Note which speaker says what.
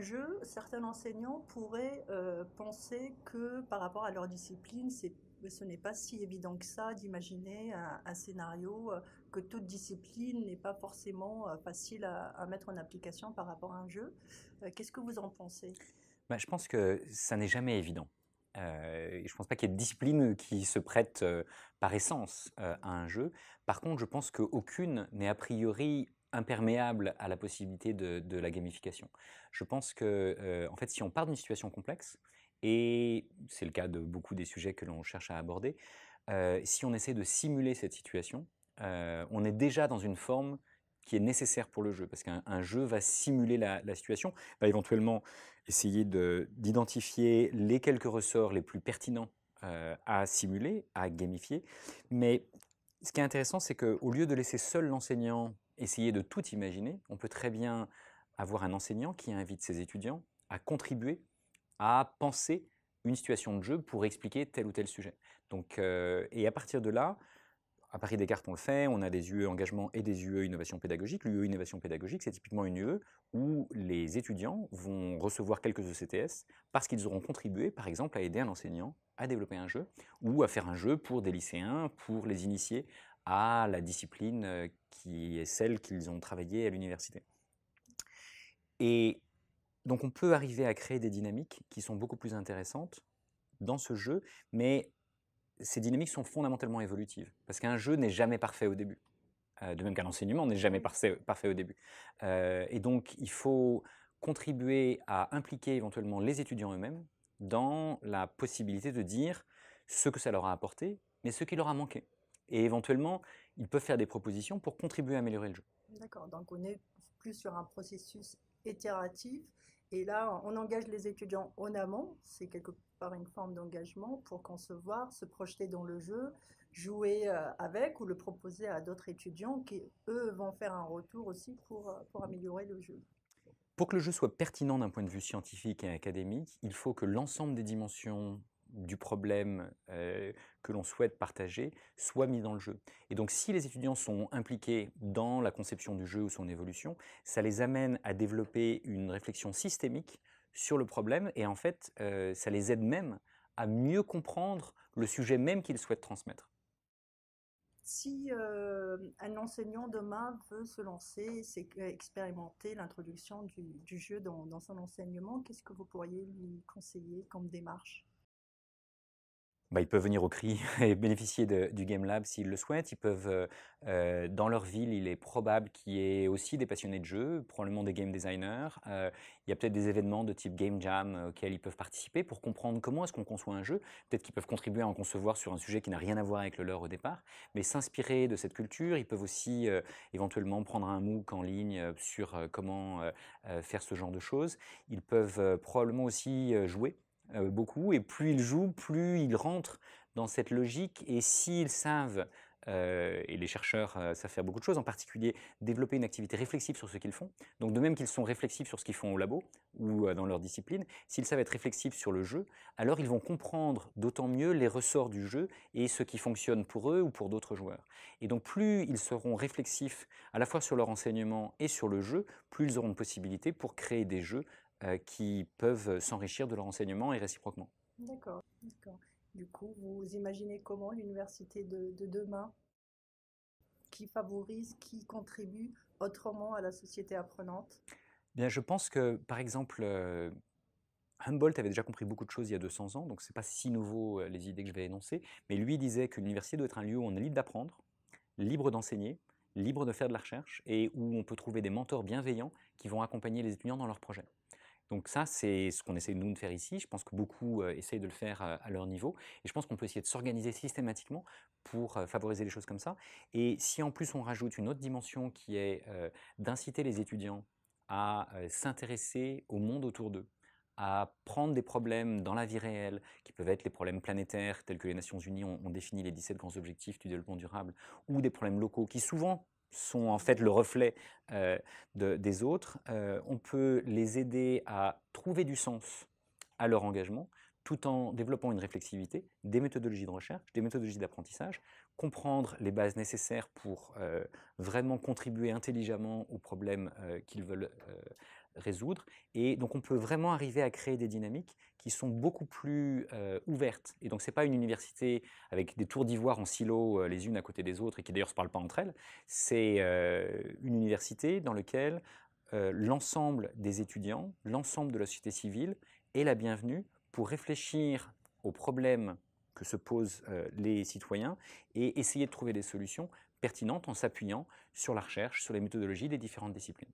Speaker 1: jeu, certains enseignants pourraient penser que par rapport à leur discipline, ce n'est pas si évident que ça d'imaginer un scénario, que toute discipline n'est pas forcément facile à mettre en application par rapport à un jeu. Qu'est-ce que vous en pensez?
Speaker 2: Bah, je pense que ça n'est jamais évident. Et je ne pense pas qu'il y ait de discipline qui se prête par essence à un jeu. Par contre, je pense qu'aucune n'est a priori imperméable à la possibilité de la gamification. Je pense que, en fait, si on part d'une situation complexe, et c'est le cas de beaucoup des sujets que l'on cherche à aborder, si on essaie de simuler cette situation, on est déjà dans une forme qui est nécessaire pour le jeu, parce qu'un jeu va simuler la situation, va éventuellement essayer d'identifier les quelques ressorts les plus pertinents à simuler, à gamifier. Mais ce qui est intéressant, c'est qu'au lieu de laisser seul l'enseignant essayer de tout imaginer, on peut très bien avoir un enseignant qui invite ses étudiants à contribuer à penser une situation de jeu pour expliquer tel ou tel sujet. Donc, et à partir de là, à Paris Descartes, on le fait, on a des UE engagement et des UE innovation pédagogique. L'UE innovation pédagogique, c'est typiquement une UE où les étudiants vont recevoir quelques ECTS parce qu'ils auront contribué, par exemple, à aider un enseignant à développer un jeu ou à faire un jeu pour des lycéens, pour les initier à la discipline qui est celle qu'ils ont travaillée à l'université. Et donc on peut arriver à créer des dynamiques qui sont beaucoup plus intéressantes dans ce jeu, mais ces dynamiques sont fondamentalement évolutives, parce qu'un jeu n'est jamais parfait au début, de même qu'un enseignement n'est jamais
Speaker 1: Oui.
Speaker 2: parfait au début. Et donc, il faut contribuer à impliquer éventuellement les étudiants eux-mêmes dans la possibilité de dire ce que ça leur a apporté, mais ce qui leur a manqué. Et éventuellement, ils peuvent faire des propositions pour contribuer à améliorer le jeu.
Speaker 1: D'accord, donc on est plus sur un processus itératif. Et là, on engage les étudiants en amont, c'est quelque part une forme d'engagement pour concevoir, se projeter dans le jeu, jouer avec ou le proposer à d'autres étudiants qui, eux, vont faire un retour aussi pour améliorer le jeu.
Speaker 2: Pour que le jeu soit pertinent d'un point de vue scientifique et académique, il faut que l'ensemble des dimensions du problème que l'on souhaite partager soient mis dans le jeu. Et donc si les étudiants sont impliqués dans la conception du jeu ou son évolution, ça les amène à développer une réflexion systémique sur le problème et en fait ça les aide même à mieux comprendre le sujet même qu'ils souhaitent transmettre.
Speaker 1: Si un enseignant demain veut se lancer, c'est expérimenter l'introduction du jeu dans son enseignement, qu'est-ce que vous pourriez lui conseiller comme démarche?
Speaker 2: Bah, ils peuvent venir au CRI et bénéficier du Game Lab s'ils le souhaitent. Ils peuvent, dans leur ville, il est probable qu'il y ait aussi des passionnés de jeux, probablement des game designers. Il y a peut-être des événements de type Game Jam auxquels ils peuvent participer pour comprendre comment est-ce qu'on conçoit un jeu. Peut-être qu'ils peuvent contribuer à en concevoir sur un sujet qui n'a rien à voir avec le leur au départ, mais s'inspirer de cette culture. Ils peuvent aussi éventuellement prendre un MOOC en ligne sur comment faire ce genre de choses. Ils peuvent probablement aussi jouer beaucoup, et plus ils jouent, plus ils rentrent dans cette logique, et s'ils savent, et les chercheurs savent faire beaucoup de choses, en particulier développer une activité réflexive sur ce qu'ils font, donc de même qu'ils sont réflexifs sur ce qu'ils font au labo ou dans leur discipline, s'ils savent être réflexifs sur le jeu, alors ils vont comprendre d'autant mieux les ressorts du jeu et ce qui fonctionne pour eux ou pour d'autres joueurs. Et donc plus ils seront réflexifs à la fois sur leur enseignement et sur le jeu, plus ils auront de possibilités pour créer des jeux qui peuvent s'enrichir de leur enseignement et réciproquement.
Speaker 1: D'accord, d'accord. Du coup, vous imaginez comment l'université de demain qui favorise, qui contribue autrement à la société apprenante?
Speaker 2: Bien, je pense que, par exemple, Humboldt avait déjà compris beaucoup de choses il y a 200 ans, donc ce n'est pas si nouveau les idées que je vais énoncer, mais lui disait que l'université doit être un lieu où on est libre d'apprendre, libre d'enseigner, libre de faire de la recherche, et où on peut trouver des mentors bienveillants qui vont accompagner les étudiants dans leurs projets. Donc ça, c'est ce qu'on essaie nous de faire ici. Je pense que beaucoup essayent de le faire à leur niveau. Et je pense qu'on peut essayer de s'organiser systématiquement pour favoriser les choses comme ça. Et si en plus on rajoute une autre dimension qui est d'inciter les étudiants à s'intéresser au monde autour d'eux, à prendre des problèmes dans la vie réelle, qui peuvent être les problèmes planétaires, tels que les Nations Unies ont défini les 17 grands objectifs du développement durable, ou des problèmes locaux, qui souvent sont en fait le reflet des autres, on peut les aider à trouver du sens à leur engagement, tout en développant une réflexivité, des méthodologies de recherche, des méthodologies d'apprentissage, comprendre les bases nécessaires pour vraiment contribuer intelligemment aux problèmes qu'ils veulent résoudre. Et donc on peut vraiment arriver à créer des dynamiques qui sont beaucoup plus ouvertes. Et donc ce n'est pas une université avec des tours d'ivoire en silo les unes à côté des autres et qui d'ailleurs ne se parlent pas entre elles. C'est une université dans laquelle l'ensemble des étudiants, l'ensemble de la société civile est la bienvenue pour réfléchir aux problèmes que se posent les citoyens et essayer de trouver des solutions pertinentes en s'appuyant sur la recherche, sur les méthodologies des différentes disciplines.